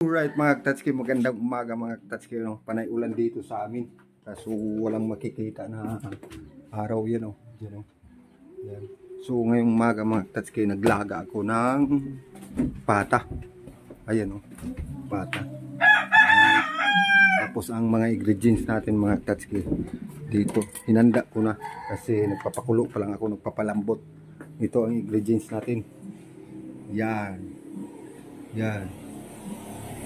Alright mga Tatsuki, magandang umaga mga Tatsuki, no? Panay ulan dito sa amin. Kaso walang makikita na araw yan, oh. Yan, oh. Yan. So ngayong umaga mga Tatsuki, naglaga ako ng pata. Ayan, oh. Pata. Tapos ang mga ingredients natin mga Tatsuki, dito hinanda ko na kasi nagpapakulo pa lang ako, nagpapalambot. Ito ang ingredients natin. Yan. Yan.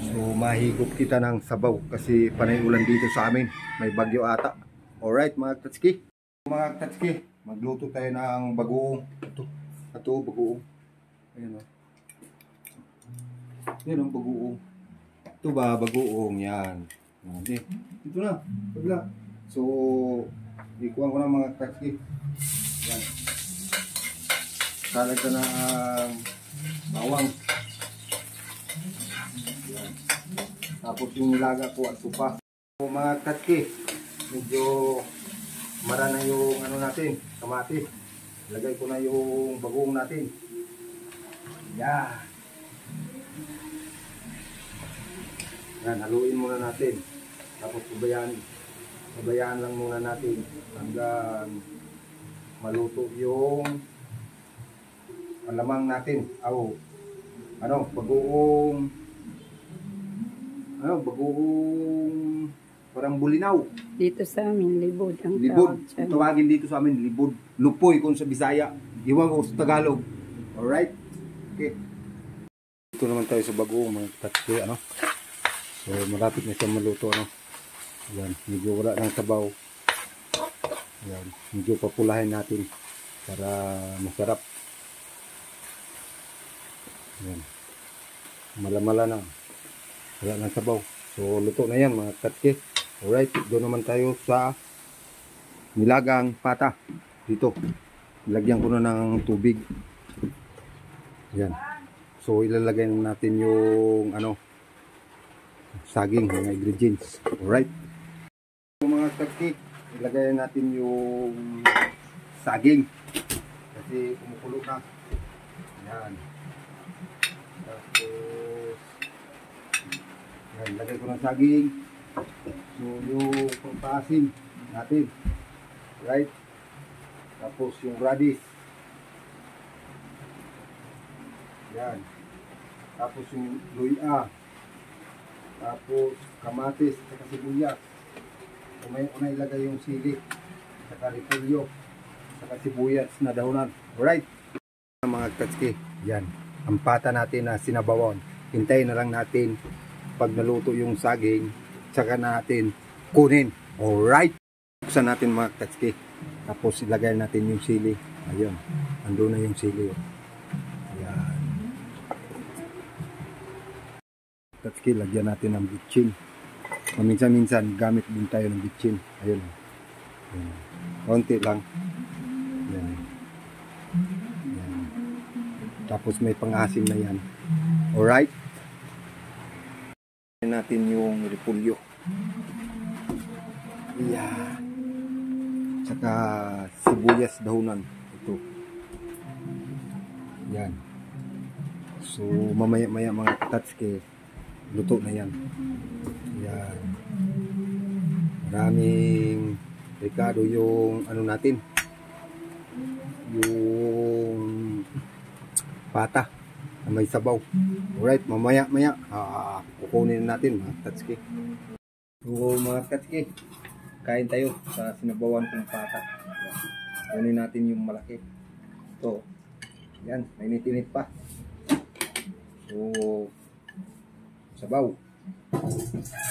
So mahigop kita ng sabaw kasi panay ulan dito sa amin. May bagyo ata. Alright mga Tatsuki. Mga Tatsuki, magluto tayo ng bagoong. Ito bagoong. Ayan, o. Yan ang bagoong. Ito ba bagoong? Yan. Okay. Ito na. Pagla. So ikuha ko na mga Tatsuki. Yan. Salag ka ng bawang. Yan. Tapos yung nilaga ko at supa. So, mga Tatsuki, medyo mara na yung ano natin, kamatis. Lagay ko na yung bagoong natin. Yan. Yan, haluin muna natin. Tapos pabayaan lang muna natin hanggang maluto yung alamang natin. Bagoong parang bulinaw. Dito sa amin, libod ang libod. Tawagin dito sa amin, libod. Lupoy kung sa Bisaya. Iwan ko sa Tagalog. Alright? Okay. Dito naman tayo sa bagoong mga Tatsuki, ano? So, malapit na siya maluto, ano? Yan, medyo wala ng sabaw. Yan, medyo papulahin natin para masarap. Yan. Malamala na. Wala ng sabaw. So, luto na yan mga Tatsuki. Alright, doon naman tayo sa nilagang pata. Dito. Lagyan ko na ng tubig. Yan. So, ilalagay natin yung saging, mga ingredients. Alright. So, mga Tatsuki, ilagay natin yung saging. Kasi kumukulo na. Yan. Tapos yan, lagay ko ng saging. So yung pagpaasim natin, right? Tapos yung radish, yan. Tapos yung luya, tapos kamatis at sibuyas. Umay ilagay yung sili at repolyo at sibuyas na dahunan. Alright mga Tatsuki, yan ang pata natin na sinabawan. Hintayin na lang natin pag naluto yung saging, saka natin kunin. Alright. Buksan natin mga Tatsuki. Tapos ilagay natin yung sili. Ayun. Ando na yung sili. Ayan. Tatsuki, lagyan natin ng bitchin. Minsan-minsan gamit din tayo ng bitchin. Ayun. Ayan. Konti lang. Ayan. Ayan. Tapos may pang-asim na yan. Alright. Natin yung repolyo. Yan. Saka sibuyas dahunan. Ito. Yan. So mamaya-maya mga Tatsuki, luto na yan. Yan. Maraming ricado yung natin. Yung pata na may sabaw. Alright, mamaya-maya kukunin natin mga Tatsuki. So mga Tatsuki, kain tayo sa sinabawan kong pata. Kunin natin yung malaki. Ito. Yan, mainit-init pa. So sabaw.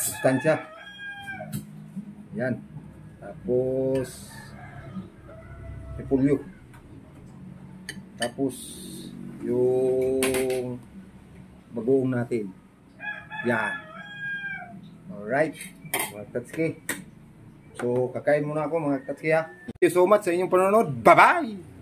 Sustansya. Yan. Tapos repolyo. Tapos yung bagoong natin. Yan. Alright. Mga Tatsuki. So, kakain muna ako mga Tatsuki ha. Thank you so much sa inyong panonood. Bye-bye!